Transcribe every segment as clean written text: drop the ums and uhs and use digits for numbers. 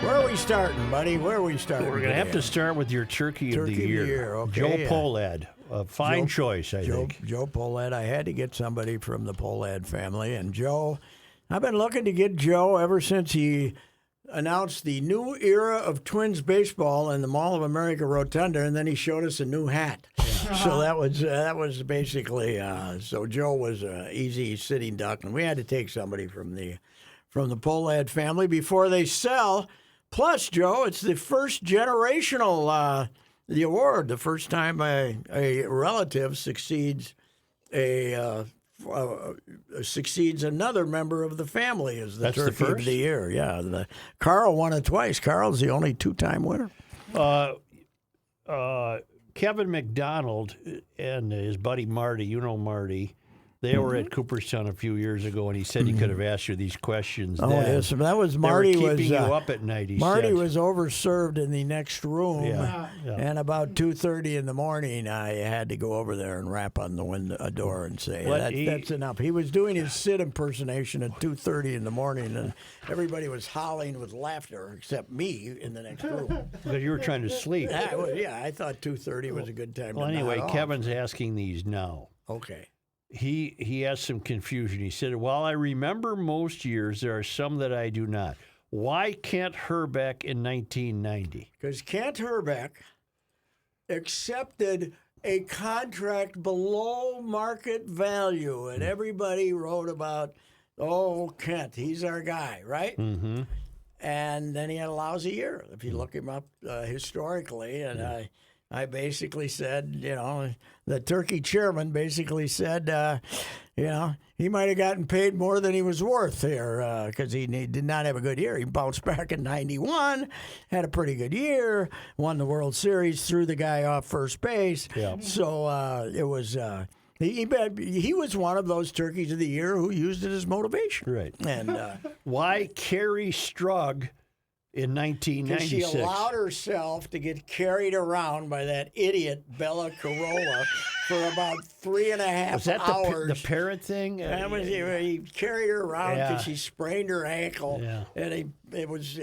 Where are we starting, buddy? Where are we starting? We're going to have to start with your Turkey of the Year. Okay, Joe Polad. A fine choice, I think. Joe Polad. I had to get somebody from the Polad family. And Joe, I've been looking to get Joe ever since he announced the new era of Twins baseball in the Mall of America Rotunda, and then he showed us a new hat. So that was basically so Joe was an easy sitting duck, and we had to take somebody from the Polad family before they sell. Plus, Joe, it's the first generational the award, the first time a relative succeeds succeeds another member of the family as the That's Turkey the first? of the Year. Yeah, Carl won it twice. Carl's the only two-time winner. Kevin McDonald and his buddy Marty, you know Marty, they were at Cooperstown a few years ago, and he said he could have asked you these questions. Oh, then. yes, that was They Marty. were Was keeping you up at night. He Marty said. was overserved in the next room, Yeah. and about 2:30 in the morning, I had to go over there and rap on the door and say, "That's enough." He was doing his Sid impersonation at 2:30 in the morning, and everybody was howling with laughter except me in the next room. Because you were trying to sleep. I thought 2:30 was a good time. Well, to anyway, nod off. Kevin's asking these now. Okay. He has some confusion. He said, "While I remember most years, there are some that I do not. Why Kent Herbeck in 1990?" Because Kent Herbeck accepted a contract below market value, and everybody wrote about, oh, Kent, he's our guy, right? Mm-hmm. And then he had a lousy year, if you look him up historically. And I basically said, the Turkey chairman basically said, he might have gotten paid more than he was worth here because he did not have a good year. He bounced back in 91, had a pretty good year, won the World Series, threw the guy off first base. Yeah. So it was he was one of those Turkeys of the Year who used it as motivation. Right. And Why Carrie Strug in 1996? she allowed herself to get carried around by that idiot Bella Corolla for about 3.5 Was that hours. the parrot thing? That was, he carried her around because she sprained her ankle, Yeah. and it was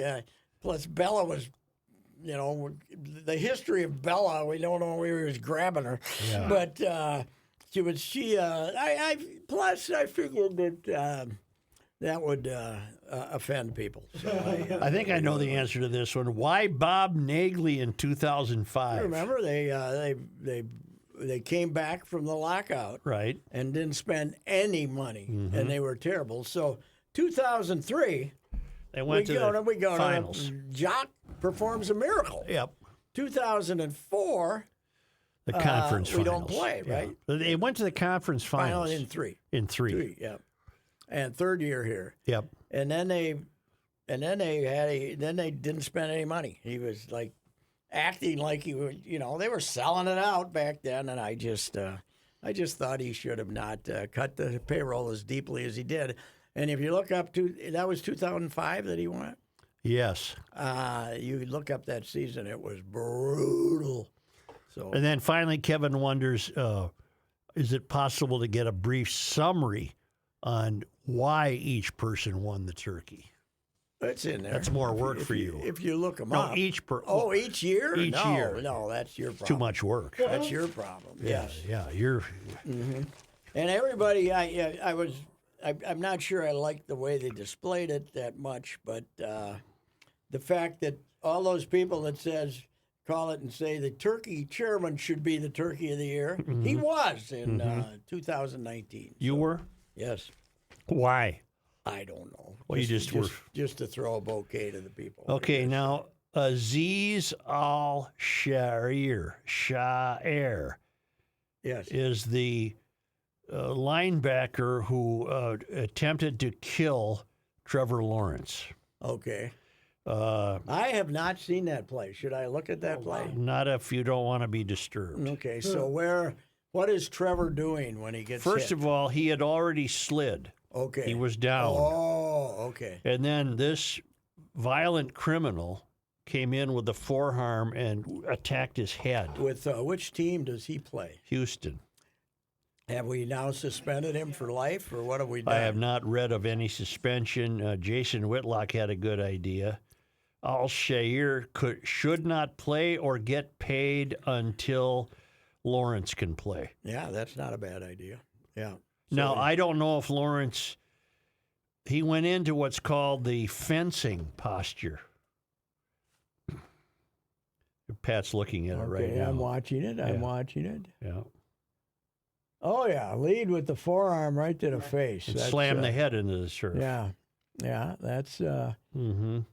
plus Bella was, the history of Bella. We don't know where he was grabbing her, Yeah. but plus I figured that that would offend people. So I think I know the answer to this one. Why Bob Nagley in 2005? remember they came back from the lockout, Right. and didn't spend any money, Mm-hmm. and they were terrible. So 2003, They went to the finals. Jock performs a miracle. Yep. 2004, The conference we finals. don't play, right? They went to the conference final finals. in three. In three. Yeah. And third year here. Yep. And then they didn't spend any money. He was like acting like he was, they were selling it out back then, and I just thought he should have not cut the payroll as deeply as he did. And if you look up that was 2005 that he won. Yes. You look up that season, it was brutal. So And then finally, Kevin wonders, is it possible to get a brief summary on why each person won the turkey? it's in there. That's more work for you. If you look them No, up. each each year? Each year. No, that's your problem. Too much work. That's your problem. Yes. Yeah, you're. And everybody, I'm not sure I like the way they displayed it that much, but the fact that all those people that call it and say the Turkey chairman should be the Turkey of the Year, he was in 2019. You were? Yes. Why? I don't know. Well, you just were. Just to throw a bouquet to the people. Okay, now Aziz Al-Shair Yes. is the linebacker who attempted to kill Trevor Lawrence. Okay. I have not seen that play. Should I look at that play? Not if you don't want to be disturbed. Okay, so what is Trevor doing when he gets First hit? of all, he had already slid. Okay. He was down. Oh, okay. And then this violent criminal came in with a forearm and attacked his head. With which team does he play? Houston. Have we now suspended him for life, or what have we done? I have not read of any suspension. Jason Whitlock had a good idea. Al-Shair should not play or get paid until Lawrence can play. Yeah, that's not a bad idea. Yeah. Now, I don't know if Lawrence, he went into what's called the fencing posture. Pat's looking at it right now. I'm watching it. I'm watching it. Yeah. Oh, yeah. Lead with the forearm right to the face. And slam the head into the surf. Yeah. Yeah, that's, you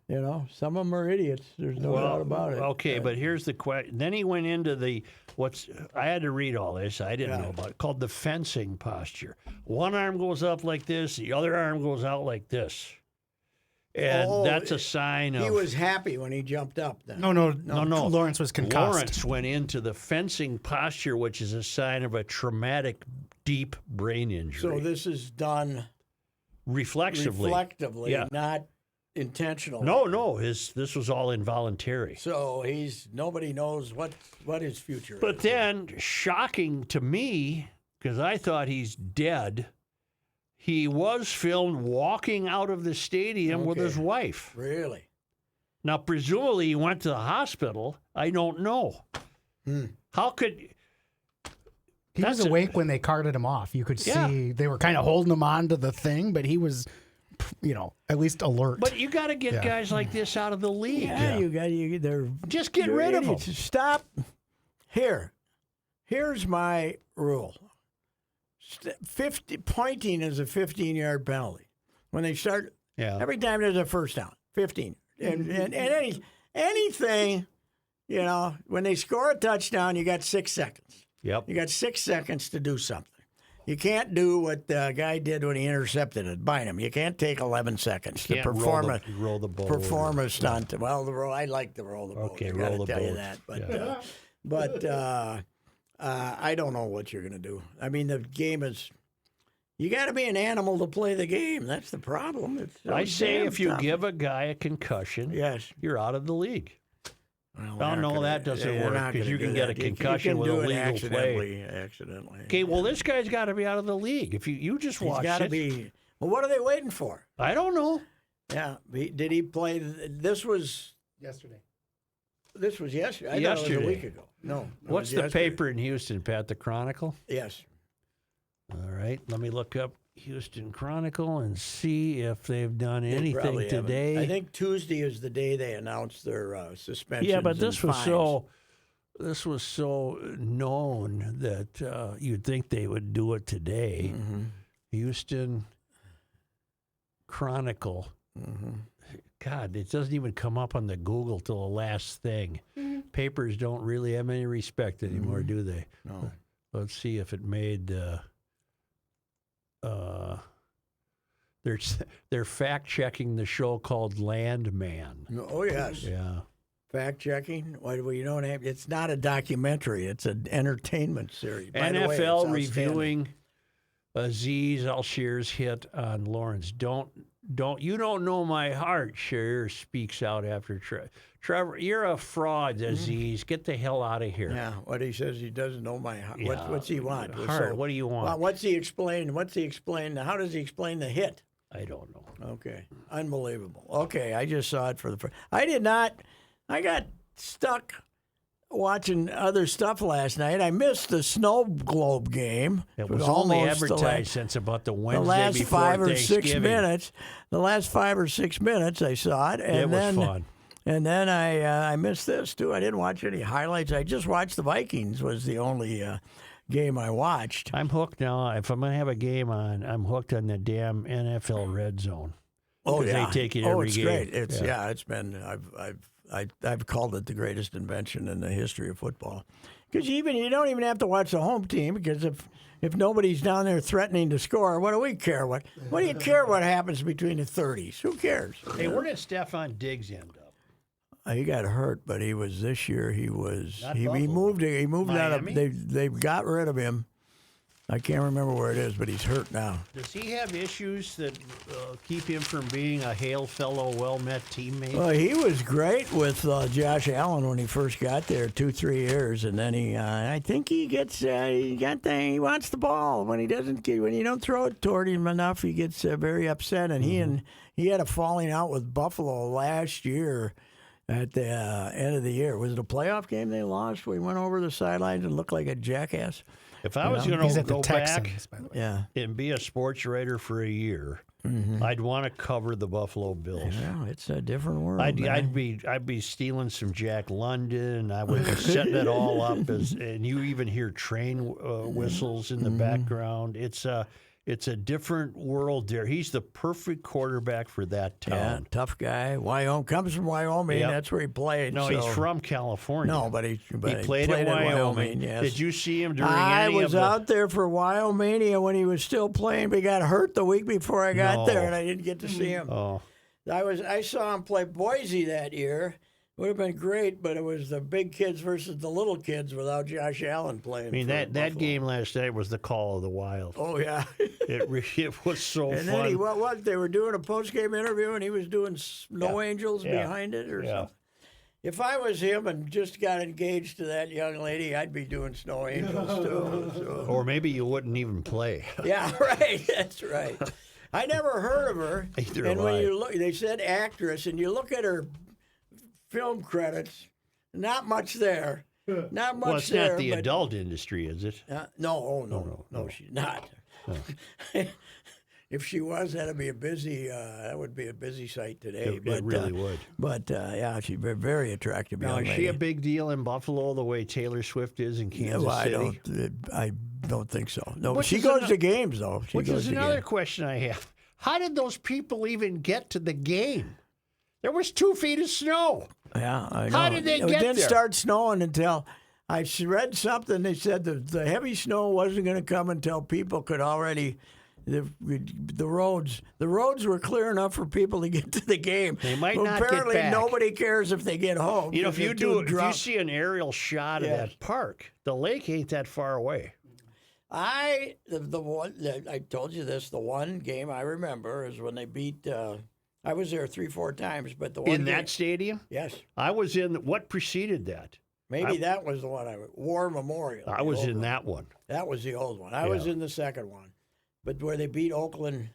know, some of them are idiots. There's no doubt about it. Okay, but here's the question. Then he went into I had to read all this. I didn't know about it, called the fencing posture. One arm goes up like this. The other arm goes out like this. And that's a sign of... He was happy when he jumped up then. No. Lawrence was concussed. Lawrence went into the fencing posture, which is a sign of a traumatic, deep brain injury. So this is done... Reflexively, not intentionally. No. This was all involuntary. So nobody knows what his future is. But then, shocking to me, because I thought he's dead, he was filmed walking out of the stadium with his wife. Really? Now, presumably, he went to the hospital. I don't know. How could... He was awake when they carted him off. You could see they were kind of holding him onto the thing, but he was, at least alert. But you got to get guys like this out of the league. Yeah, they're just get rid of them. Stop. Here's my rule. Pointing is a 15-yard penalty. When they start, every time there's a first down, 15. And anything, when they score a touchdown, you got 6 seconds. Yep. You got 6 seconds to do something. You can't do what the guy did when he intercepted it, Bynum. You can't take 11 seconds to perform a stunt. Well, I like to roll the boat. Okay, roll the boat. boat. You that. But I don't know what you're going to do. I mean, the game is. You got to be an animal to play the game. That's the problem. I say if you give a guy a concussion, you're out of the league. Well, that doesn't work because you can get a concussion with a legal play. Accidentally. Okay, well, this guy's got to be out of the league. If you just watch it. He's got to be. Well, what are they waiting for? I don't know. Yeah. Did he play? This was yesterday. This was yesterday. I thought it was a week ago. No. What's the paper in Houston, Pat? The Chronicle? Yes. All right. Let me look up Houston Chronicle and see if they've done anything today. I think Tuesday is the day they announced their suspension. Yeah, but this was so known that you'd think they would do it today. Mm-hmm. Houston Chronicle. Mm-hmm. God, it doesn't even come up on the Google till the last thing. Mm-hmm. Papers don't really have any respect anymore, do they? No. Let's see if it made. They're fact checking the show called Landman. Oh yes. Yeah. Fact checking. Well, it's not a documentary. It's an entertainment series. By the way, NFL reviewing Aziz Al-Shir's hit on Lawrence. You don't know my heart. Shir speaks out after Trevor. You're a fraud, Aziz. Get the hell out of here. Yeah. What he says, he doesn't know my heart. Yeah. What's he want? Heart. What do you want? What's he explain? How does he explain the hit? I don't know. Okay. Unbelievable. Okay. I just saw it for the first. I did not. I got stuck watching other stuff last night. I missed the snow globe game. It was only advertised since about the Wednesday last before 5 or Thanksgiving. 6 minutes. The last 5 or 6 minutes, I saw it. And it was fun. And then I missed this too. I didn't watch any highlights. I just watched the Vikings. Was the only game I watched. I'm hooked now. If I'm going to have a game on, I'm hooked on the damn NFL RedZone. Oh yeah, they take it every it's game. Great. It's it's been. I've called it the greatest invention in the history of football. Because you don't even have to watch the home team, because if nobody's down there threatening to score, what do we care? What do you care what happens between the 30s? Who cares? Hey, where did Stephon Diggs end up? He got hurt, but he was this year. He moved. He moved Miami? out of. They got rid of him. I can't remember where it is, but he's hurt now. Does he have issues that keep him from being a hail fellow, well-met teammate? Well, he was great with Josh Allen when he first got there 2-3 years, and then I think he gets he wants the ball when you don't throw it toward him enough, he gets very upset, and he had a falling out with Buffalo last year. at the end of the year. Was it a playoff game they lost? We went over the sidelines and looked like a jackass. If I was He's going to at the go back Texans, by the way. Yeah. and be a sports writer for a year, I'd want to cover the Buffalo Bills. Yeah, it's a different world. I'd man. be stealing some Jack London. I would be setting it all up, and you even hear train whistles in the background. It's a different world there. He's the perfect quarterback for that Yeah, town. tough guy. Wyoming comes from Wyoming. Yep. That's where he played. No, so. he's from California. No, but he played at Wyoming. Yes. Did you see him during I any was of the? out there for Wyomania when he was still playing, but he got hurt the week before I got No. there, and I didn't get to see him. Oh, I saw him play Boise that year. Would have been great, but it was the big kids versus the little kids without Josh Allen playing. I mean for that Buffalo. game last night was the call of the Wild. Oh yeah. It was so And fun. then what? They were doing a post-game interview, and he was doing Snow Yeah. Angels Yeah. behind it or Yeah. something. If I was him and just got engaged to that young lady, I'd be doing Snow Angels too. So. Or maybe you wouldn't even play. Yeah, right. That's right. I never heard of her. Either and have when I. you look, they said actress, and you look at her film credits, not much there. Not much Well, it's there. not the but, adult industry, is it? No, she's not. If she was, that would be a busy site today. It really would. But yeah, she's a very attractive Now, young is lady. she a big deal in Buffalo the way Taylor Swift is in Yeah, Kansas well, City? I don't think so. No, Which she is goes ano- to games though. She Which goes is to another games. question I have. How did those people even get to the game? There was 2 feet of snow. Yeah, I know. How did they it get didn't there? start snowing until I read something. They said the heavy snow wasn't going to come until people could already. The roads were clear enough for people to get to the game. They might But not get apparently back. nobody cares if they get home. You know, if 'cause you they're too drunk. see an aerial shot of Yes. that park, the lake ain't that far away. I told you this. The one game I remember is when they beat. I was there 3-4 times, but the one In game, that stadium? yes, I was in, what preceded that? maybe that was the one. War Memorial. I the was old in one. that one. That was the old one. I was Yeah. in the second one, but where they beat Oakland,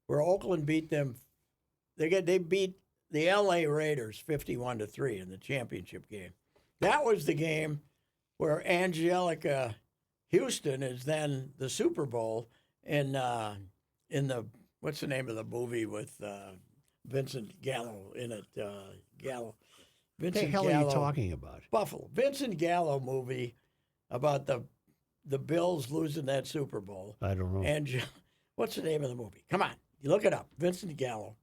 where Oakland beat them, they beat the L.A. Raiders 51-3 in the championship game. That was the game where Angelica Houston is then the Super Bowl in the what's the name of the movie with Vincent Gallo in it? Gallo. What the Vincent hell are Gallo. you talking about? Buffalo. Vincent Gallo movie about the Bills losing that Super Bowl. I don't know. And what's the name of the movie? Come on, you look it up. Vincent Gallo.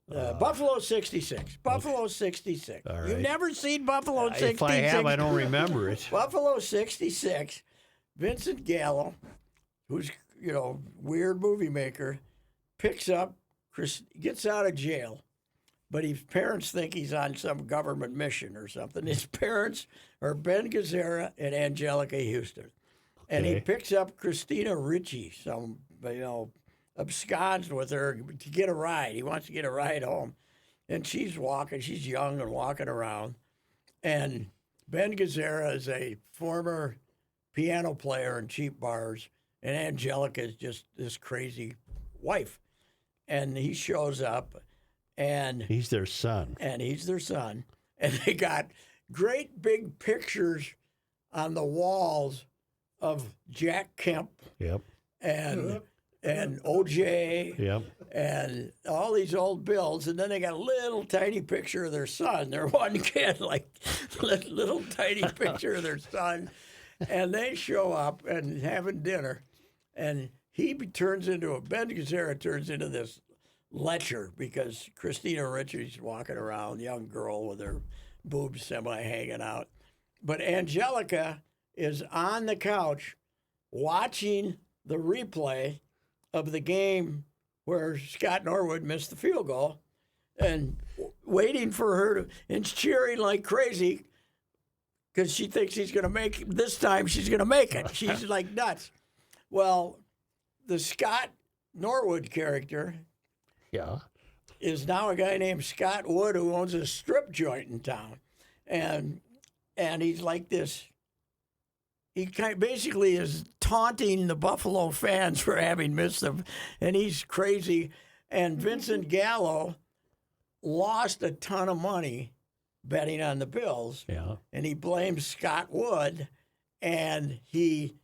Buffalo 66. Buffalo 66. all You've right. never seen Buffalo 66? If I have, I don't remember it. Buffalo 66. Vincent Gallo, who's, weird movie maker, picks up, gets out of jail, but his parents think he's on some government mission or something. His parents are Ben Gazzara and Angelica Houston. And he Okay. picks up Christina Ricci, absconded with her to get a ride. He wants to get a ride home. And she's young and walking around. And Ben Gazzara is a former piano player in cheap bars, and Angelica is just this crazy wife. And he shows up, and He's their son. he's their son. And they got great big pictures on the walls of Jack Kemp Yep. and OJ Yep. and all these old Bills, and then they got a little tiny picture of their son. Their one kid, like little tiny picture of their son, and they show up and having dinner, and Ben Gazzara turns into this lecher because Christina Ricci's walking around, young girl with her boobs semi hanging out, but Angelica is on the couch watching the replay of the game where Scott Norwood missed the field goal and waiting for her to, and cheering like crazy because she thinks he's going to make it. This time she's going to make it. She's like nuts. Well, the Scott Norwood character Yeah. is now a guy named Scott Wood who owns a strip joint in town. And he's like this. He basically is taunting the Buffalo fans for having missed them, and he's crazy. And Vincent Gallo lost a ton of money betting on the Bills. Yeah. And he blames Scott Wood, and he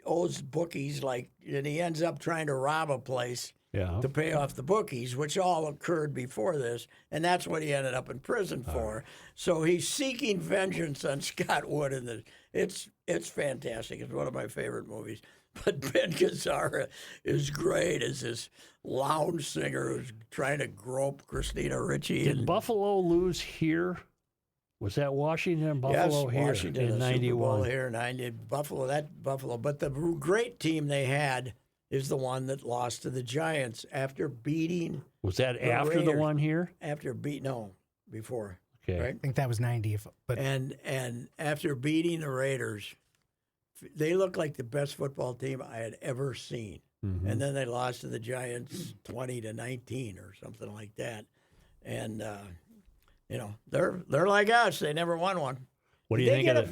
owes bookies and he ends up trying to rob a place Yeah. to pay off the bookies, which all occurred before this, and that's what he ended up in prison for. So he's seeking vengeance on Scott Wood, and it's fantastic. It's one of my favorite movies. But Ben Gazzara is great as this lounge singer who's trying to grope Christina Ricci. Did Buffalo lose here? Was that Washington? Buffalo here Washington in the Super Bowl 91. here, 90. Buffalo. But the great team they had is the one that lost to the Giants after beating. Was that the after the Raiders. one here? Before. Okay. Right? I think that was 90. But And after beating the Raiders, they looked like the best football team I had ever seen. Mm-hmm. And then they lost to the Giants 20-19 or something like that. And they're like us. They never won one. What do you think of it?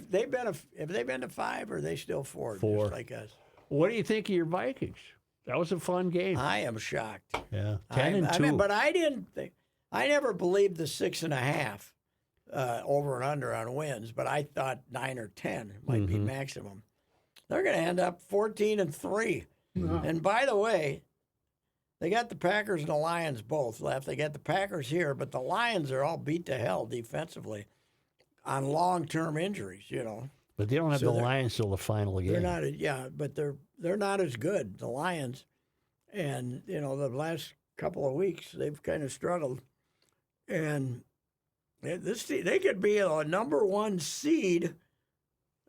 Have they been to 5 or are they still 4? Four. Just like us. What do you think of your Vikings? That was a fun game. I am shocked. Yeah, 10-2. But I never believed the 6.5 over and under on wins. But I thought 9 or 10 might be maximum. They're going to end up 14-3. And by the way, they got the Packers and the Lions both left. They got the Packers here, but the Lions are all beat to hell defensively on long-term injuries. But they don't have So the they're- Lions till the final game. But they're not as good, the Lions. And the last couple of weeks they've kind of struggled. And they could be a number 1 seed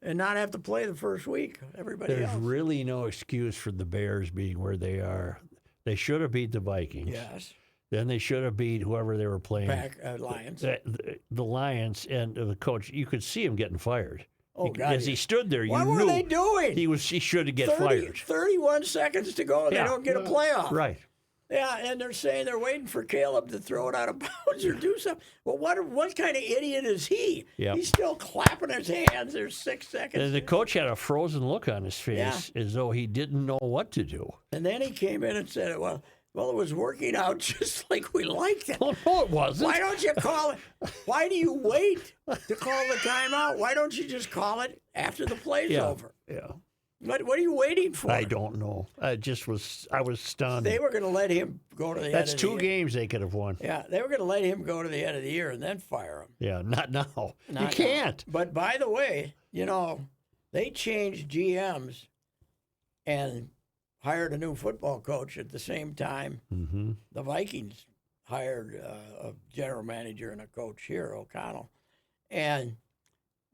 and not have to play the first week. Everybody There's else. really no excuse for the Bears being where they are. They should have beat the Vikings. Yes. Then they should have beat whoever they were playing. Lions. The Lions and the coach. You could see him getting fired. Oh, God. As he stood there, you What knew were they doing? he should have get fired. 31 seconds to go. They Yeah. don't get a playoff. Right. Yeah, and they're saying they're waiting for Caleb to throw it out of bounds or do something. Well, what kind of idiot is he? Yep. He's still clapping his hands. There's 6 seconds. And the coach had a frozen look on his face as though he didn't know what to do. And then he came in and said, well, it was working out just like we liked it. Well, no, it wasn't. Why don't you call it? Why do you wait to call the timeout? Why don't you just call it after the play's over? Yeah. What are you waiting for? I don't know. I was stunned. They were going to let him go to the end That's of the 2 year. games they could have won. Yeah, they were going to let him go to the end of the year and then fire him. Yeah, not now. Not you now. can't. But by the way, they changed GMs and hired a new football coach at the same time. Mm-hmm. The Vikings hired a general manager and a coach here, O'Connell. And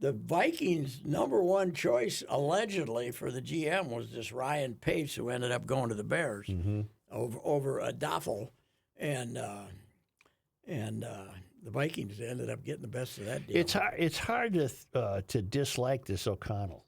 the Vikings' number 1 choice, allegedly, for the GM was this Ryan Pace, who ended up going to the Bears over Doffel. And the Vikings ended up getting the best of that deal. It's hard to dislike this O'Connell.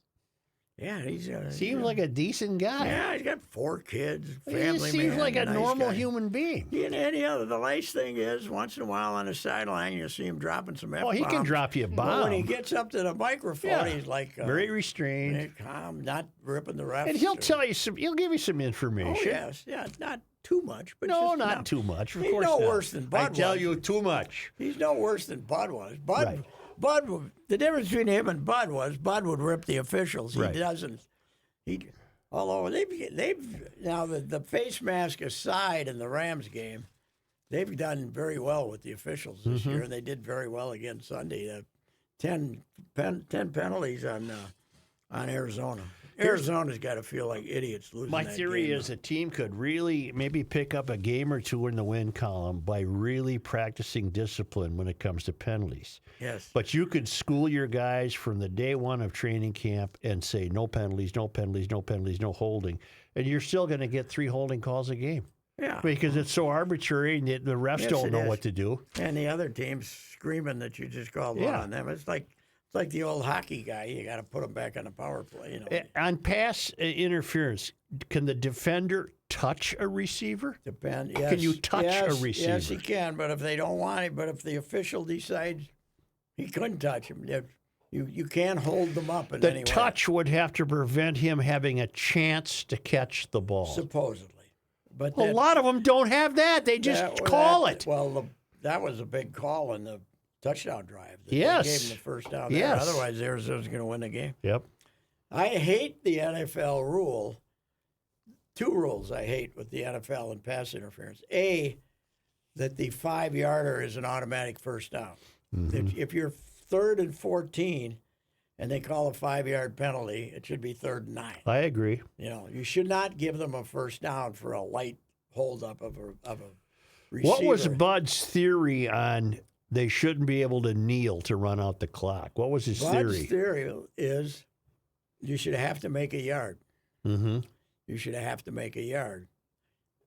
Yeah, he's Seems like a decent guy. Yeah, he's got 4 kids, He family just seems man, like a nice normal guy. human being. And the nice thing is, once in a while on the sideline, you see him dropping some F-bombs. Oh, he can drop you a But when he bomb. gets up to the microphone, Yeah. he's like Very restrained. calm, not ripping the refs. And he'll tell you he'll give you some Oh information. yes, yeah, not too much, but No, just not enough. too much. Of He's course no not. worse than Bud I tell was. you too much. He's no worse than Bud was. Right. Bud. The difference between him and Bud was Bud would rip the officials. He Right. doesn't. Although they've now the face mask aside in the Rams game, they've done very well with the officials this year, and they did very well again Sunday. 10 penalties on Arizona. Arizona's got to feel like idiots losing My that theory game. is a team could really maybe pick up a game or 2 in the win column by really practicing discipline when it comes to penalties. Yes. But you could school your guys from the day 1 of training camp and say no penalties, no penalties, no penalties, no holding, and you're still going to get 3 holding calls a game Yeah. because it's so arbitrary and the refs Yes, don't it know is. what to do. And the other team's screaming that you just called one Yeah. on them. It's like the old hockey guy. You got to put him back on the power play. On pass interference, can the defender touch a receiver? Depend. Yes, Can you touch a yes, receiver? Yes, he can. But if they don't want it, but if the official decides he couldn't touch him, you can't hold them up in The any way. touch would have to prevent him having a chance to catch the ball. Supposedly, but A lot of them don't have that. They just call it. Well, that was a big call in the touchdown drive. Yes. They gave him the first down there. Yes. Otherwise, Arizona's going to win the game. Yep. I hate the NFL rule. Two rules I hate with the NFL and pass interference. A, that the 5-yarder is an automatic first down. If you're 3rd and 14 and they call a 5-yard penalty, it should be 3rd and 9. I agree. You know, you should not give them a first down for a light holdup of a receiver. What was Bud's theory on they shouldn't be able to kneel to run out the clock? What was his Bud's theory is you should have to make a yard. Mm-hmm. You should have to make a yard.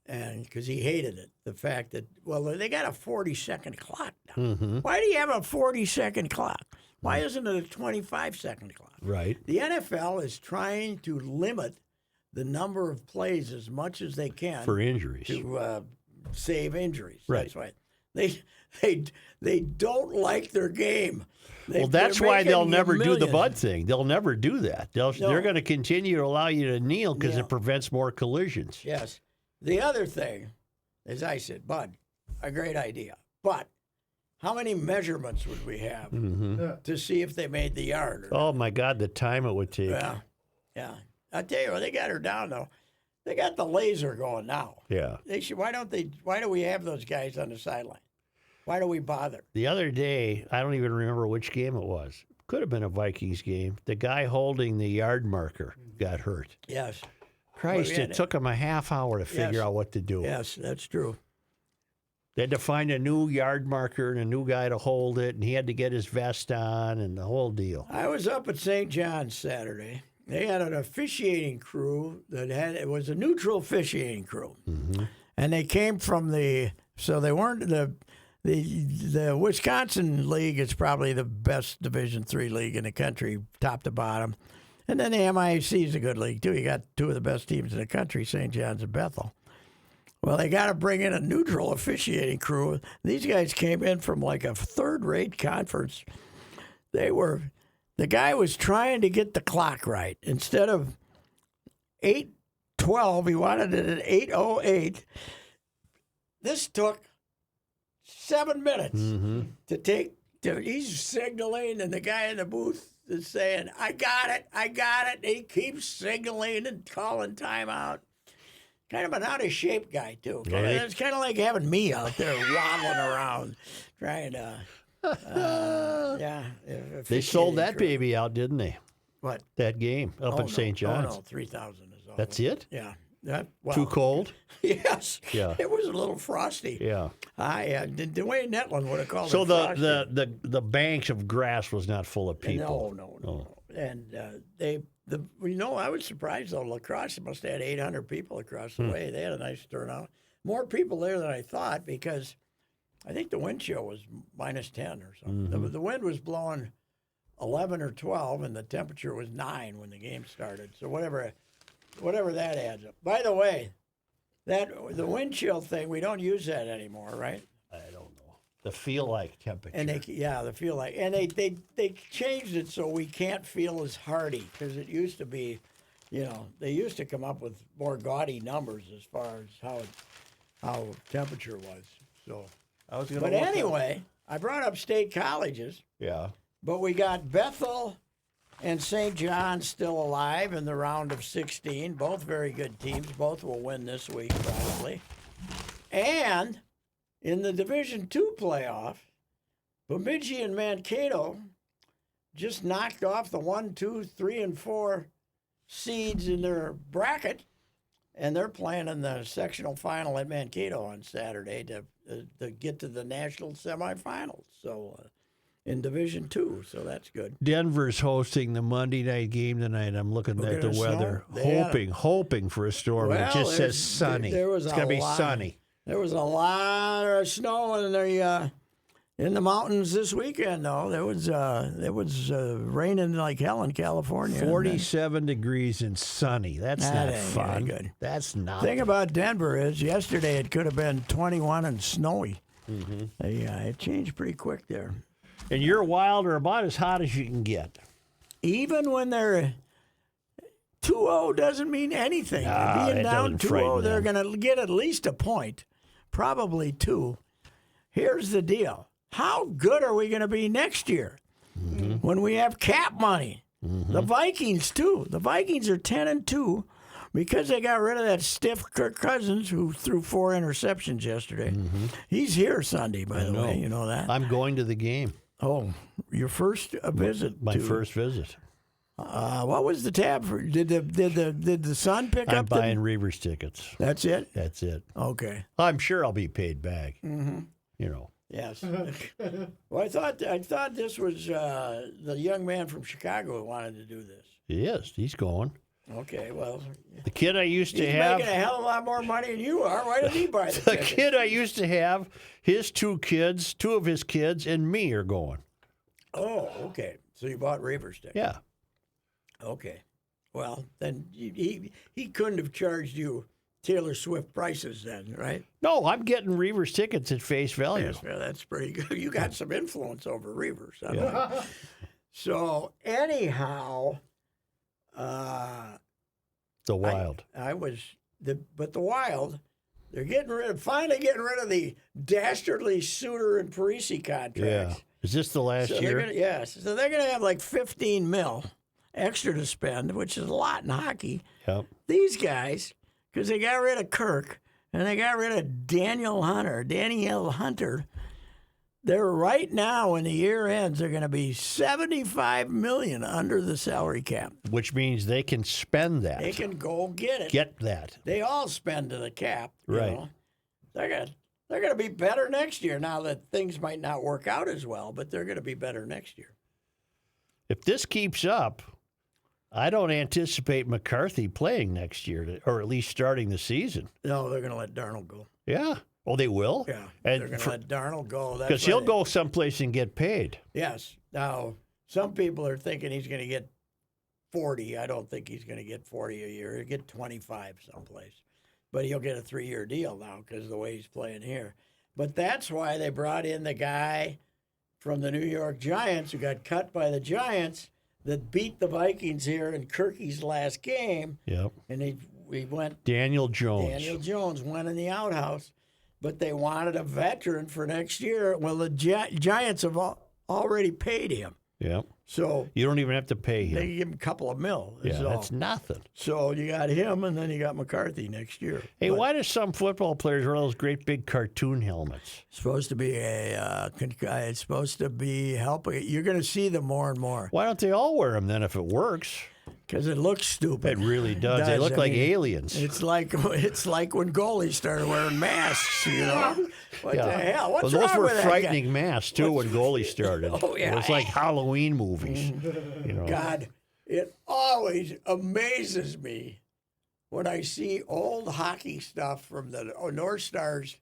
And because he hated it, the fact that, well, they got a 40-second clock now. Mm-hmm. Why do you have a 40-second clock? Why isn't it a 25-second clock? Right. The NFL is trying to limit the number of plays as much as they can For injuries. to save injuries. Right. That's why they don't like their game. Well, that's why they'll never do the millions. Bud thing. They'll never do that. They're going to continue to allow you to kneel because it prevents more collisions. Yes. The other thing, as I said, Bud, a great idea. But how many measurements would we have to see if they made the yard? Oh, my God, the time it would take. Yeah. I'll tell you what, they got her down, though. They got the laser going now. Yeah. They should. Why do we have those guys on the sideline? Why do we bother? The other day, I don't even remember which game it was. Could have been a Vikings game. The guy holding the yard marker got hurt. Yes. Christ, it took him a half hour to figure out what to do. Yes, that's true. They had to find a new yard marker and a new guy to hold it, and he had to get his vest on and the whole deal. I was up at St. John's Saturday. They had an officiating crew it was a neutral officiating crew. Mm-hmm. And they came from so they weren't the Wisconsin League is probably the best Division III league in the country, top to bottom. And then the MIAC is a good league, too. You got two of the best teams in the country, St. John's and Bethel. Well, they got to bring in a neutral officiating crew. These guys came in from like a third-rate conference. The guy was trying to get the clock right. Instead of 8:12, he wanted it at 8:08. This took 7 minutes to take. He's signaling, and the guy in the booth is saying, I got it. And he keeps signaling and calling timeout. Kind of an out-of-shape guy, too. It's kind of like having me out there waddling around trying to, They sold that baby out, didn't they? What? That game up in St. John's. Oh, no, 3,000 is all. That's it? Yeah. Too cold? Yes. Yeah. It was a little frosty. Yeah. Dwayne Netlin would have called so it frosty. the banks of grass was not full of people. No. And I was surprised, though. Lacrosse must have had 800 people across the way. They had a nice turnout. More people there than I thought because I think the wind chill was minus 10 or something. The wind was blowing 11 or 12, and the temperature was 9 when the game started. So whatever that adds up. By the way, the wind chill thing, we don't use that anymore, right? I don't know. The feel-like temperature. And the feel like, and they changed it so we can't feel as hardy because it used to be, they used to come up with more gaudy numbers as far as how temperature was. So, but anyway, I brought up state colleges. Yeah. But we got Bethel and St. John's still alive in the round of 16. Both very good teams. Both will win this week probably. And in the Division II playoff, Bemidji and Mankato just knocked off the 1, 2, 3, and 4 seeds in their bracket, and they're playing in the sectional final at Mankato on Saturday to get to the national semifinals. So in Division II, so that's good. Denver's hosting the Monday night game tonight. I'm looking at the weather, hoping for a storm. Well, it just says sunny. It's going to be sunny. There was a lot of snow in the mountains this weekend, though. It was raining like hell in California. 47 degrees and sunny. That's not fun. Good. That's not. The thing about Denver is yesterday it could have been 21 and snowy. It changed pretty quick there. And your Wild are about as hot as you can get. Even when they're 2-0 doesn't mean anything. Being down 2-0, they're going to get at least a point, probably 2. here's the deal. How good are we going to be next year when we have cap money? The Vikings, too. The Vikings are 10-2 because they got rid of that stiff Kirk Cousins who threw 4 interceptions yesterday. He's here Sunday, by the way. You know that? I'm going to the game. Oh, your first visit? My first visit. What was the tab for? Did the Sun pick I'm up? buying Reavers tickets. That's it? That's it. Okay. I'm sure I'll be paid back. You know. Yes. Well, I thought this was the young man from Chicago who wanted to do this. He is. He's going. Okay, well. The kid I used to He's have. making a hell of a lot more money than you are. Why did he buy the The ticket? kid I used to have, his 2 kids, 2 of his kids, and me are going. Oh, okay. So you bought Reavers ticket. Yeah. Okay. Well, then he couldn't have charged you Taylor Swift prices then, right? No, I'm getting Reavers tickets at face value. Yes, well, that's pretty good. You got some influence over Reavers. So anyhow, The Wild. But the Wild, they're finally getting rid of the dastardly Suter and Parisi contracts. Yeah. Is this the last year? Yes. So they're going to have like $15 million extra to spend, which is a lot in hockey. Yep. These guys, because they got rid of Kirk and they got rid of Daniel Hunter, they're right now when the year ends, they're going to be $75 million under the salary cap. Which means they can spend that. They can go get it. Get that. They all spend to the cap. You Right. know. They're going to be better next year. Now that things might not work out as well, but they're going to be better next year. If this keeps up, I don't anticipate McCarthy playing next year, or at least starting the season. No, they're going to let Darnold go. Yeah. Oh, they will? Yeah, And they're going to let Darnold go. because he'll go someplace and get paid. Yes. Now, some people are thinking he's going to get 40. I don't think he's going to get 40 a year. He'll get 25 someplace. But he'll get a 3-year deal now because of the way he's playing here. But that's why they brought in the guy from the New York Giants who got cut by the Giants that beat the Vikings here in Kirky's last game. Yep. And we went. Daniel Jones. Daniel Jones went in the outhouse. But they wanted a veteran for next year. Well, the Giants have already paid him. Yep. So you don't even have to pay him. they give him a couple of mil. Yeah, that's nothing. So you got him, and then you got McCarthy next year. Hey, But why do some football players wear those great big cartoon helmets? it's supposed to be it's supposed to be helping. You're going to see them more and more Why don't they all wear them then if it works? because it looks stupid. It really does. They look I like mean, aliens. It's like when goalies started wearing masks. You know what the hell? What's well, those wrong were with that guy? frightening masks too when goalies started. Oh, yeah. It was like Halloween movies. You know. God, it always amazes me when I see old hockey stuff from the North Stars,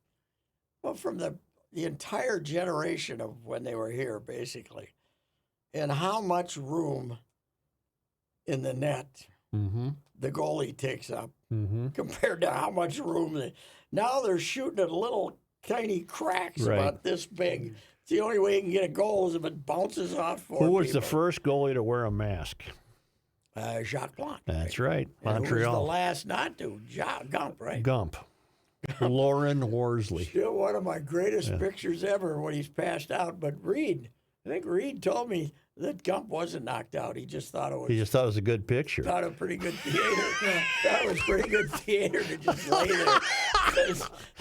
well, from the entire generation of when they were here, basically, and how much room in the net the goalie takes up compared to how much room now they're shooting at little tiny cracks Right. about this big. It's the only way you can get a goal is if it bounces off four Who was the people. first goalie to wear a mask? Jacques Blanc. That's right, And who was the Montreal. last not to? Gump, right? Gump. Lauren Horsley. Still one of my greatest pictures ever when he's passed out. But I think Reed told me that Gump wasn't knocked out. He just thought it was. He just thought it was a good picture. Thought it pretty good theater. That was pretty good theater to just lay there.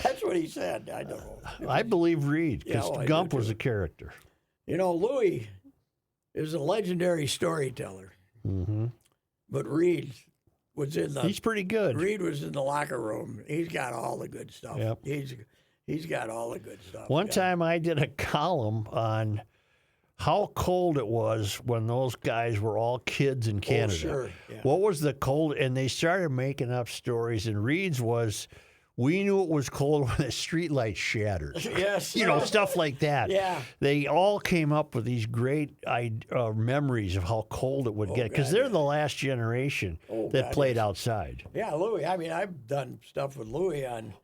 That's what he said. I don't know. I believe Reed because I do Gump was too. a character. You know, Louis is a legendary storyteller. But Reed was in the. He's pretty good. Reed was in the locker room. He's got all the good stuff. Yep. He's got all the good stuff. One Yeah. time I did a column on how cold it was when those guys were all kids in Canada. sure, yeah. What was the cold? And they started making up stories, and Reed's was, we knew it was cold when the streetlight shattered. Yes. You know, stuff like that. Yeah. They all came up with these great memories of how cold it would get because God, they're yeah. the last generation that God, played outside. Yeah, Louis. I mean, I've done stuff with Louis on,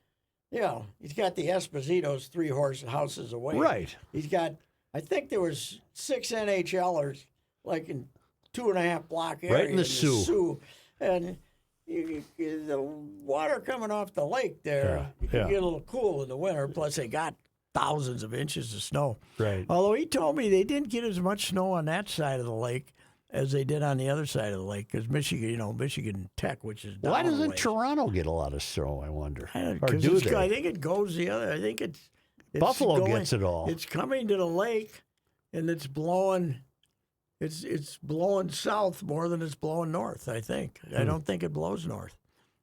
he's got the Esposito's 3-horse houses away. Right. He's got, I think there was 6 NHLers, like in 2.5 block area. Right in the Sioux. And the water coming off the lake there, Yeah, you can yeah. get a little cool in the winter. Plus, they got thousands of inches of snow. Right. Although he told me they didn't get as much snow on that side of the lake as they did on the other side of the lake, because Michigan, Michigan Tech, which is down Why a doesn't ways. Toronto get a lot of snow, I wonder? Or 'Cause do it's- they? I think it goes the other. I think it's Buffalo going- gets it all. It's coming to the lake, and it's blowing. It's blowing south more than it's blowing north. I think. I don't think it blows north.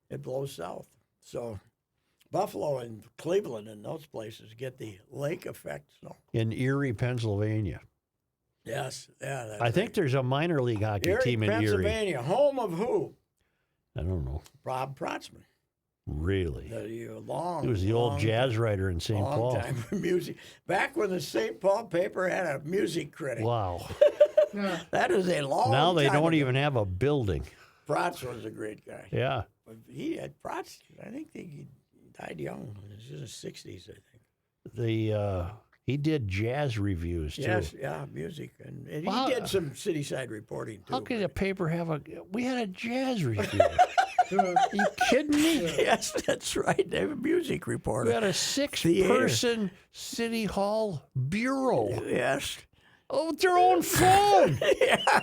It blows south. So Buffalo and Cleveland and those places get the lake effect. So In Erie, Pennsylvania. yes, yeah. That's I think there's a minor league hockey Erie, team in Erie. Pennsylvania, home of who? I don't know. Rob Protzman. Really? He was He was the old jazz writer in St. long Paul. time for music. Back when the St. Paul paper had a music critic. Wow. That is a long Now they time don't ago. even have a building. Protz was a great guy. Yeah. But he had Protz, I think he died young. In his 60s, I think. He did jazz reviews too. Yes, yeah, music. And Wow. he did some city side reporting, too. How could a paper have we had a jazz review? Are you kidding me? Yes, that's right. They have a music reporter. We had a 6-person city hall bureau. Yes. Oh, with their own phone. Yeah.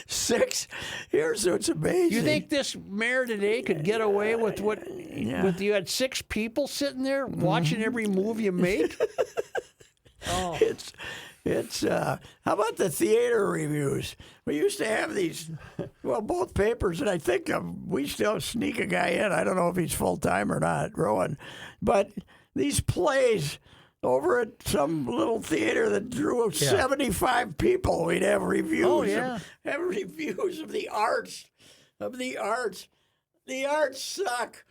6. Here's what's amazing. You think this mayor today could get away with what? With you had 6 people sitting there watching every move you make? Oh, It's how about the theater reviews? We used to have these, well, both papers, and I think we still sneak a guy in. I don't know if he's full time or not, Rowan, but these plays over at some little theater that drew 75 people. We'd have reviews. Oh, yeah. Have reviews of the arts. The arts suck.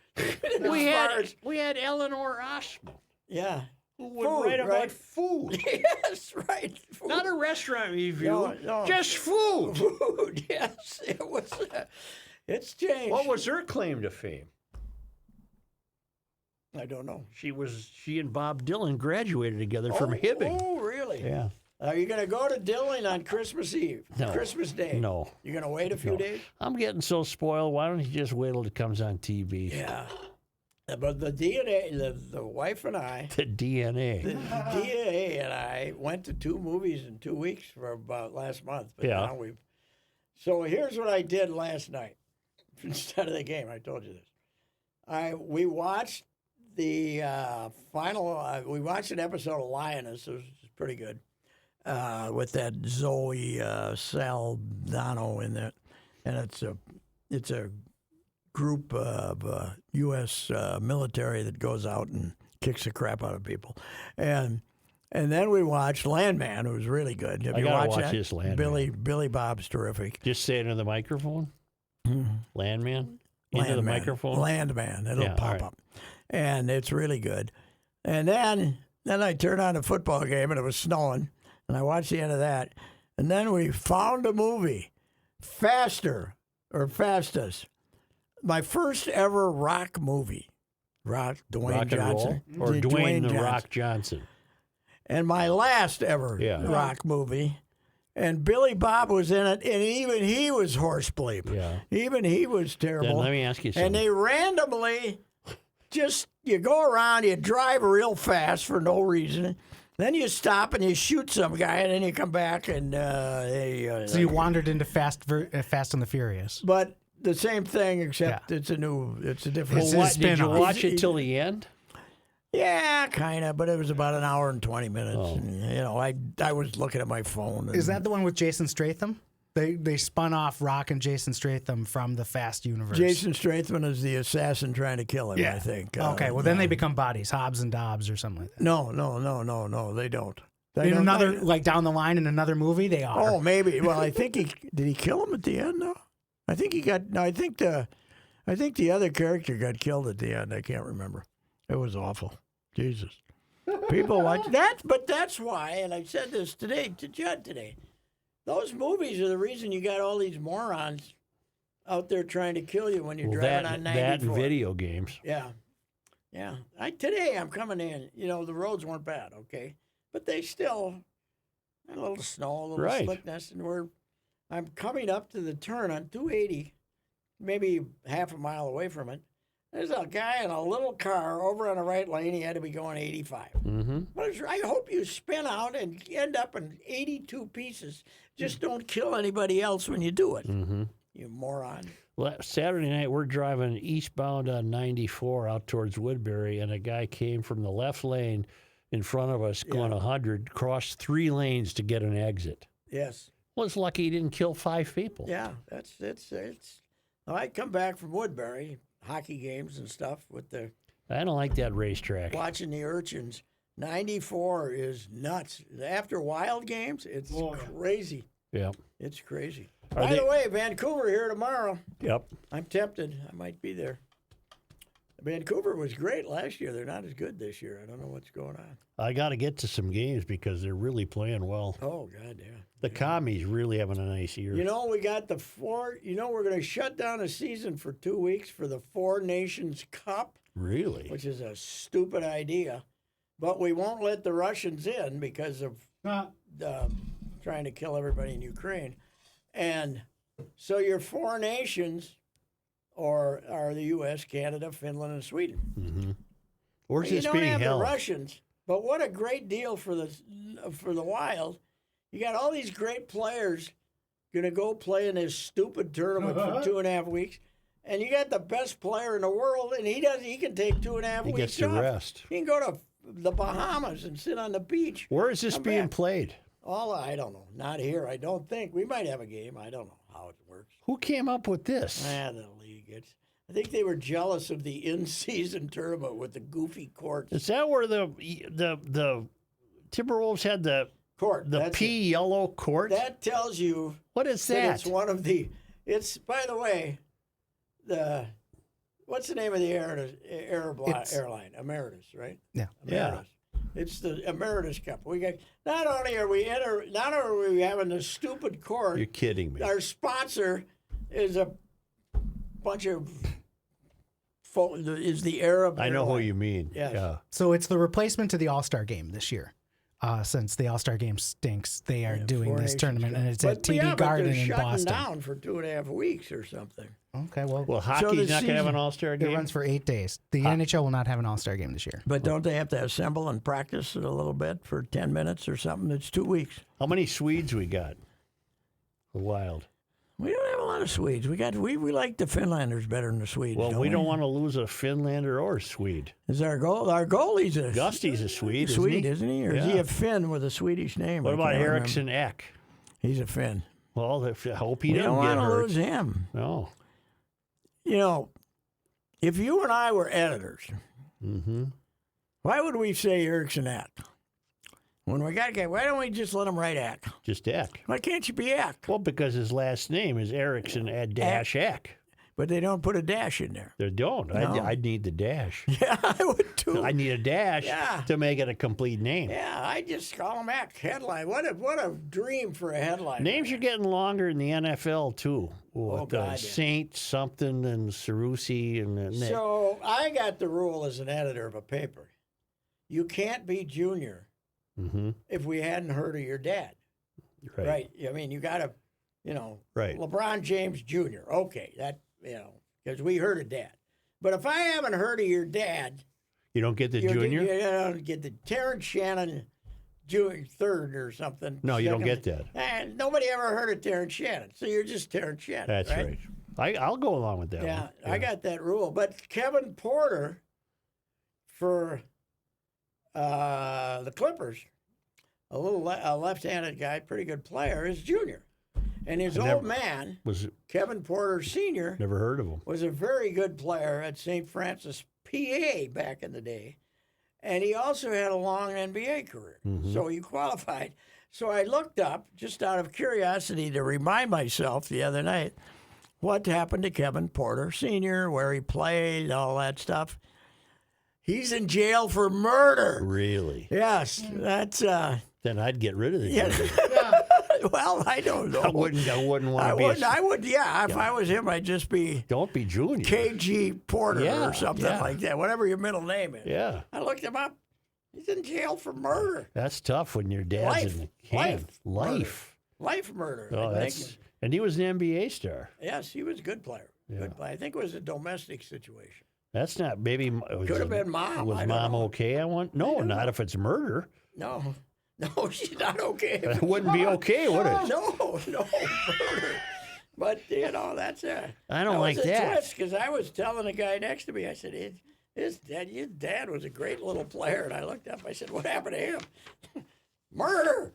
we had Eleanor Osmo, Yeah. who would Food, write about right? food, Yes, right. Food. not a restaurant review, No. just food. Food, yes. It was. It's changed. What was her claim to fame? I don't know. She and Bob Dylan graduated together from Hibbing. Oh, really? Yeah. Are you going to go to Dillon on Christmas Eve? No. Christmas Day? No. You're going to wait a few days? I'm getting so spoiled. Why don't you just wait till it comes on TV? Yeah. But the DNA, the wife and I, The DNA. the DNA and I went to 2 movies in 2 weeks for about last month. But Yeah. now So here's what I did last night instead of the game. I told you this. We watched the final. We watched an episode of Lioness. It was pretty good. With that Zoe Saldana in it, and it's a group of U.S. military that goes out and kicks the crap out of people, and then we watched Landman, who was really good. Have I you gotta watched watch that? this Landman. Billy Bob's terrific. Just say it into the microphone. Landman. Into the Landman. microphone. Landman. It'll Yeah, pop all right. up, and it's really good. And then I turned on a football game, and it was snowing. And I watched the end of that. And then we found a movie, Faster or Fastest. My first ever rock movie. Dwayne Rock and Johnson. roll? Or Dwayne the Johnson. Rock Johnson. And my last ever rock movie. And Billy Bob was in it, and even he was horse bleep. Yeah. Even he was terrible. Then let me ask you something. And they randomly you go around, you drive real fast for no reason. Then you stop and you shoot some guy, and then you come back and So you wandered into Fast and the Furious. But the same thing, except it's a different. It's Well, his what, did you spin-off. watch it till the end? Yeah, kind of, but it was about an hour and 20 minutes. Oh. And, I was looking at my phone. And Is that the one with Jason Statham? They spun off Rock and Jason Statham from the Fast universe. Jason Statham is the assassin trying to kill him, I think. Okay, well then they become buddies, Hobbs and Dobbs or something like that. No, they don't. They In don't- another, like down the line in another movie, they are. Oh, maybe. Well, I think did he kill him at the end though? I think he got. No, I think the other character got killed at the end. I can't remember. It was awful. Jesus. People watch that, but that's why. And I said this today to Judd today. Those movies are the reason you got all these morons out there trying to kill you when you're driving on 94. That and video games. Yeah. Today I'm coming in. The roads weren't bad, okay, but they still had a little snow, a little slickness, and I'm coming up to the turn on 280, maybe half a mile away from it, There's a guy in a little car over on the right lane. He had to be going 85. Mm-hmm. But I hope you spin out and end up in 82 pieces. Just don't kill anybody else when you do it. Mm-hmm. You moron. Saturday night, we're driving eastbound on 94 out towards Woodbury, and a guy came from the left lane in front of us going 100, crossed 3 lanes to get an exit. Yes. Well, it's lucky he didn't kill 5 people. Yeah, it's. I come back from Woodbury, hockey games and stuff with the. I don't like that racetrack. Watching the urchins. 94 is nuts. After Wild games, it's crazy. Yeah. It's crazy. Are By they- the way, Vancouver here tomorrow. Yep. I'm tempted. I might be there. Vancouver was great last year. They're not as good this year. I don't know what's going on. I got to get to some games because they're really playing well. Oh, God, yeah. The commies really having a nice year. You know, we got the 4. You know, we're going to shut down a season for 2 weeks for the 4 Nations Cup, Really? which is a stupid idea. But we won't let the Russians in because of trying to kill everybody in Ukraine. And so your 4 nations are the U.S., Canada, Finland, and Sweden. Mm-hmm. Where's You this don't being have held? the Russians, but what a great deal for the Wild. You got all these great players going to go play in this stupid tournament for 2.5 weeks, and you got the best player in the world, and he can take 2.5 He weeks gets to off. rest. He can go to the Bahamas and sit on the beach. Where is this Come being back. played? I don't know. Not here, I don't think. We might have a game. I don't know how it works. Who came up with this? The league. I think they were jealous of the in-season tournament with the goofy courts. Is that where the Timberwolves had the Court. That's it. yellow court? That tells you What is that that? it's one of the. It's, by the way, what's the name of the airline? Emeritus, right? Yeah. Emeritus. It's the Emeritus Cup. We got not only are we having this stupid court. You're kidding me. Our sponsor is a bunch of. Is the Arab? I know who airline. you mean. Yes. Yeah. So it's the replacement to the All-Star game this year. Since the All-Star game stinks, they are doing 4 this Nations tournament, Cup. and it's But, at TD but Garden they're in shutting Boston. down for 2.5 weeks or something. Okay, well, Well, the hockey's not going to have an season- All-Star it game. runs for 8 days. The NHL will not have an All-Star game this year. But don't they have to assemble and practice it a little bit for 10 minutes or something? It's 2 weeks. How many Swedes we got? The Wild. We don't have a lot of Swedes. We like the Finlanders better than the Swedes. Well, we don't want to lose a Finlander or a Swede. Is our goal? Our goalie's a Gusty's a Swede, Swede, isn't he? Or is he Yeah. a Finn with a Swedish name? What I about can't remember. Eriksson Ek? He's a Finn. Well, I hope he We doesn't don't get want to hurt. lose him. No. You know, if you and I were editors, Mm-hmm. why would we say Eriksson Ek? When we got a guy, why don't we just let him write Ek? Just Ek. Why can't you be Ek? Well, because his last name is Eriksson dash Ek. But they don't put a dash in there. They don't. No. I'd need the dash. Yeah, I would too. I need a dash Yeah. to make it a complete name. Yeah, I just call him Ek. Headline. What a dream for a headline. Names are getting longer in the NFL too. Oh, God, yeah. Saint something and Cerusi and So I got the rule as an editor of a paper. You can't be junior mm-hmm. if we hadn't heard of your dad. Right. I mean, you got to, Right. LeBron James Jr. Okay, that, because we heard of dad. But if I haven't heard of your dad, You don't get the you junior? don't get the Terrence Shannon Jr. third or something. No, you don't Second. get that. And nobody ever heard of Terrence Shannon, so you're just Terrence Shannon. That's right. I'll go along with that Yeah, one. I got that rule. But Kevin Porter for the Clippers, a left-handed guy, pretty good player, is junior. And his old man, Kevin Porter Sr., Never heard of him. was a very good player at St. Francis, PA, back in the day. And he also had a long NBA career. Mm-hmm. So he qualified. So I looked up, just out of curiosity to remind myself the other night, what happened to Kevin Porter Sr., where he played, all that stuff. He's in jail for murder. Really? Yes, that's... Then I'd get rid of the yeah. junior. Well, I don't know. I wouldn't want to be. I would, yeah. If I was him, I'd just be Don't be junior. KG Porter Yeah, or something yeah. like that, whatever your middle name is. Yeah. I looked him up. He's in jail for murder. That's tough when your dad's in the can. Life murder. Oh, I think. that's and he was an NBA star. Yes, he was a good player. Yeah. Good player. I think it was a domestic situation. That's not maybe. Could have been Mom. Was I don't Mom know. okay? No, not if it's murder. No, she's not okay. It wouldn't be okay, would it? No, murder. But that's I don't like was a that. twist because I was telling the guy next to me. I said, his dad was a great little player, and I looked up. I said, what happened to him? Murder.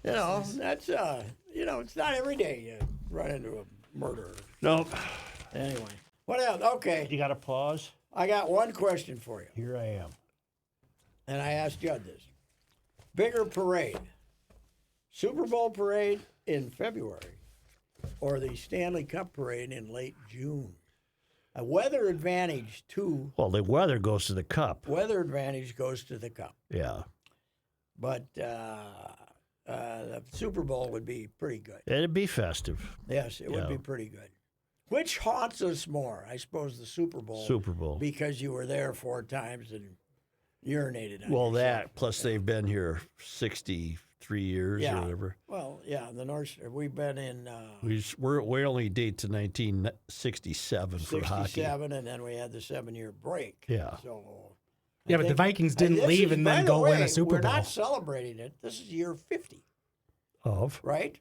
That's it's not every day you run into a murderer. Nope. Anyway, what else? Okay, You got to pause. I got one question for you, Here I am. and I asked Judd this: bigger parade, Super Bowl parade in February, or the Stanley Cup parade in late June? A weather advantage to Well, the weather goes to the Cup. weather advantage goes to the Cup, Yeah. but the Super Bowl would be pretty good. It'd be festive. Yes, it would Yeah. be pretty good. Which haunts us more? I suppose the Super Bowl. Super Bowl. Because you were there 4 times and urinated on Well, yourself. that plus they've been here 63 years Yeah. or whatever. Well, yeah, the North. We've been in We only date to 1967 for hockey. 67, and then we had the 7-year break. Yeah. So. Yeah, but the Vikings didn't this leave is, and by then the go win way, a Super We're Bowl. not celebrating it. This is year 50, Of. right?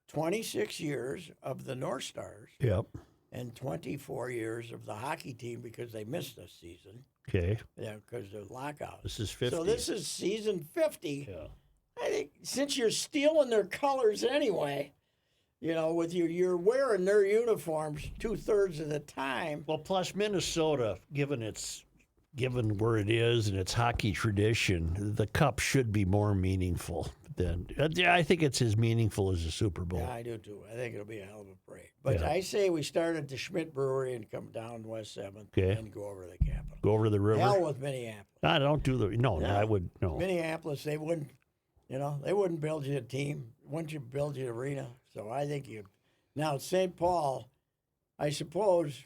26 years of the North Stars Yep. and 24 years of the hockey team because they missed this season. Okay. Yeah, because of the lockout. This is 50. So this is season 50. Yeah. I think since you're stealing their colors anyway, with you're wearing their uniforms 2/3 of the time. Well, plus Minnesota, given where it is and its hockey tradition, the Cup should be more meaningful than. I think it's as meaningful as the Super Bowl. Yeah, I do too. I think it'll be a hell of a parade. But Yeah. I say we start at the Schmidt Brewery and come down West 7th Okay. and go over to the Capitol. Go over to the river. Hell with Minneapolis. I don't do the. No, No. I would no. Minneapolis, they wouldn't. They wouldn't build you a team. Wouldn't you build you an arena? So I think you. Now St. Paul, I suppose.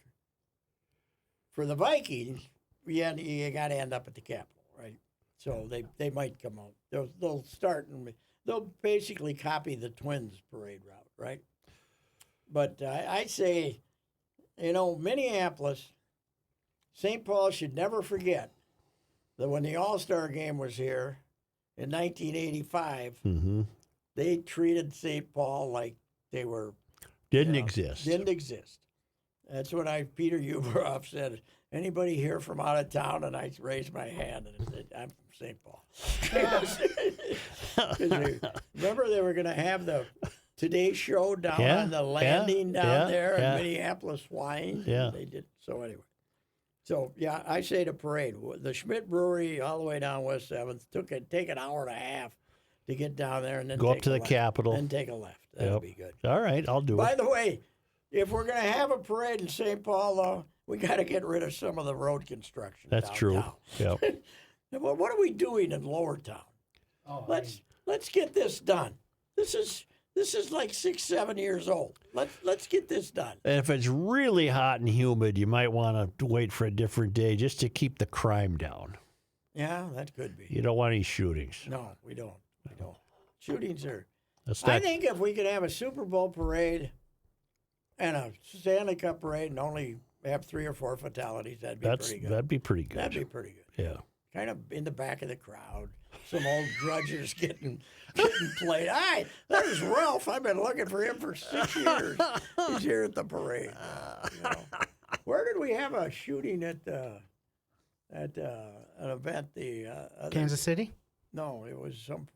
For the Vikings, you got to end up at the Capitol, right? So they might come out. They'll start and they'll basically copy the Twins parade route, right? But I say, Minneapolis, St. Paul should never forget that when the All-Star game was here in 1985, Mm-hmm. they treated St. Paul like they were Didn't exist. Didn't exist. That's what Peter Uberoff said. Anybody here from out of town? And I raised my hand and I said, I'm from St. Paul. 'Cause remember they were going to have the Today Show down Yeah, on the landing yeah, down there yeah. in Minneapolis flying? Yeah. They did. So anyway. So, yeah, I say the parade. The Schmidt Brewery all the way down West 7th. Take an hour and a half to get down there and then Go up take to a the left. Capitol. Then take a left. That'll Yep. be good. All right, I'll do By it. the way, if we're going to have a parade in St. Paul, though, we got to get rid of some of the road construction. That's true. downtown. Yep. Well, what are we doing in Lower Town? Let's get this done. This is like 6-7 years old. Let's get this done. And if it's really hot and humid, you might want to wait for a different day just to keep the crime down. Yeah, that could be. You don't want any shootings. No, we don't. We don't. Shootings are. That's I not, think if we could have a Super Bowl parade and a Stanley Cup parade and only have 3 or 4 fatalities, that'd be pretty good. that'd be pretty good. That'd be pretty good. Yeah. Kind of in the back of the crowd. Some old grudges getting played. Hi, there's Ralph. I've been looking for him for 6 years. He's here at the parade. Where did we have a shooting at an event? Kansas City? No, it was some.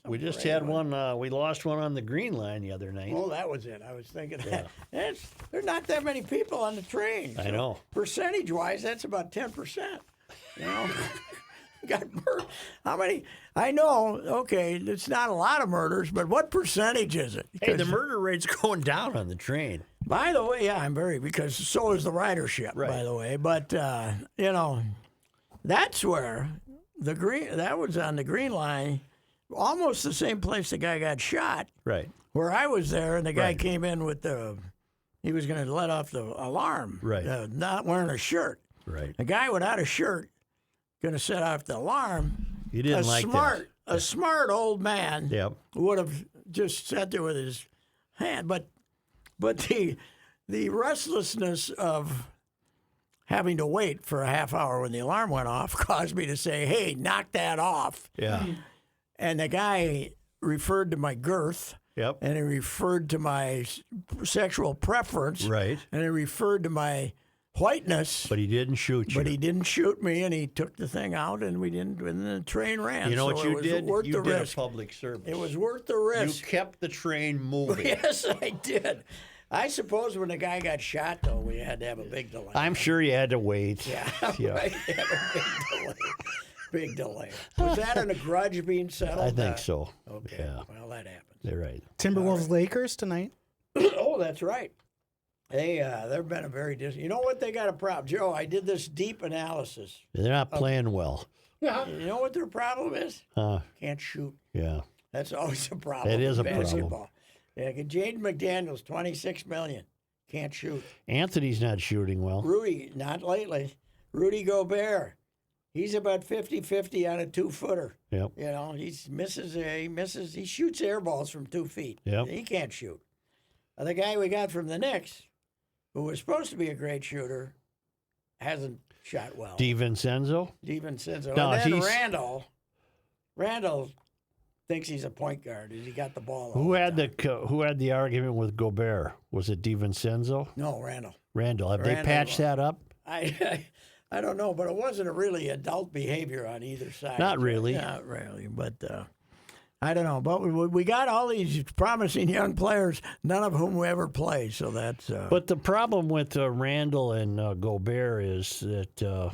We just parade, had wasn't one. We lost one on the Green Line the other night. Oh, that was it. I was thinking that. There's not that many people on the train. I know. Percentage-wise, that's about 10%. Got murdered. How many? I know. Okay, it's not a lot of murders, but what percentage is it? Hey, the Because, murder rate's going down on the train. by the way, yeah, because so is the ridership. Right. By the way, but that's where that was on the Green Line, almost the same place the guy got shot. Right. Where I was there, and the guy Right. came in with he was going to let off the alarm. Right. Not wearing a shirt. Right. A guy without a shirt going to set off the alarm. You didn't like that. A smart old man Yep. would have just sat there with his hand. But the restlessness of having to wait for a half hour when the alarm went off caused me to say, hey, knock that off. Yeah. And the guy referred to my girth. Yep. And he referred to my sexual preference. Right. And he referred to my whiteness. But he didn't shoot you. But he didn't shoot me, and he took the thing out, and we didn't. And the train ran. You know so what you did? Worth You the did risk. a public service. It was worth the risk. You kept the train moving. Yes, I did. I suppose when the guy got shot, though, we had to have a big delay. I'm sure you had to wait. Yeah, right. Had a big delay. Big delay. Was that in a grudge being settled? I think so. Okay. Yeah. Well, that happens. They're right. Timberwolves Lakers tonight. Oh, that's right. They've been a very You know what? They got a problem. Joe, I did this deep analysis. They're not playing well. You know what their problem is? Can't shoot. Yeah. That's always a problem. It is a in basketball. problem. Yeah, Jaden McDaniels, $26 million. Can't shoot. Anthony's not shooting well. Rudy, not lately. Rudy Gobert, he's about 50-50 on a 2-footer. Yep. You know, he shoots air balls from 2 feet. Yep. He can't shoot. The guy we got from the Knicks, who was supposed to be a great shooter, hasn't shot well. DiVincenzo? DiVincenzo. No, And then he's- Randall thinks he's a point guard. He got the ball. Who all had the time. who had the argument with Gobert? Was it DiVincenzo? No, Randall. Randall. Have they Randall. patched that up? I don't know, but it wasn't a really adult behavior on either side. Not really. Not really, but I don't know. But we got all these promising young players, none of whom we ever play. So that's. But the problem with Randall and Gobert is that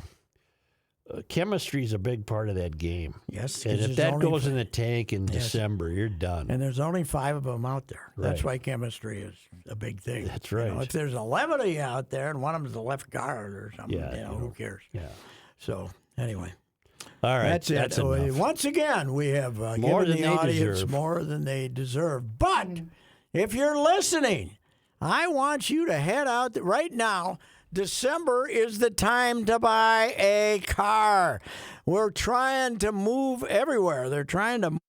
chemistry is a big part of that game. Yes, And 'cause if there's that only goes in the tank in December, you're done. and there's only 5 of them out there. That's Right. why chemistry is a big thing. That's You know, right. if there's 11 of you out there and one of them's a left guard or something, Yeah, who cares? Yeah. So anyway. All right. That's it. That's enough. Once again, we have More given than the they audience deserve. more than they deserve. But if you're listening, I want you to head out right now. December is the time to buy a car. We're trying to move everywhere. They're trying to move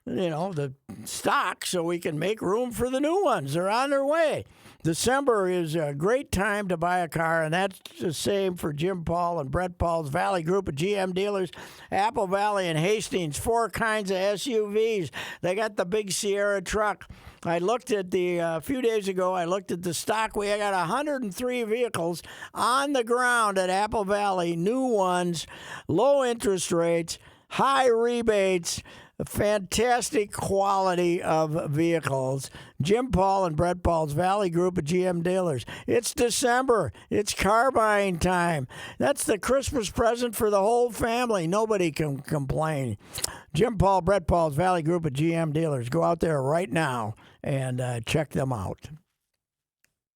the stock so we can make room for the new ones. They're on their way. December is a great time to buy a car, and that's the same for Jim Paul and Brett Paul's Valley Group of GM dealers, Apple Valley and Hastings, 4 kinds of SUVs. They got the big Sierra truck. I looked at a few days ago, I looked at the stock. We got 103 vehicles on the ground at Apple Valley, new ones, low interest rates, high rebates, fantastic quality of vehicles. Jim Paul and Brett Paul's Valley Group of GM dealers. It's December. It's car buying time. That's the Christmas present for the whole family. Nobody can complain. Jim Paul, Brett Paul's Valley Group of GM dealers. Go out there right now and check them out.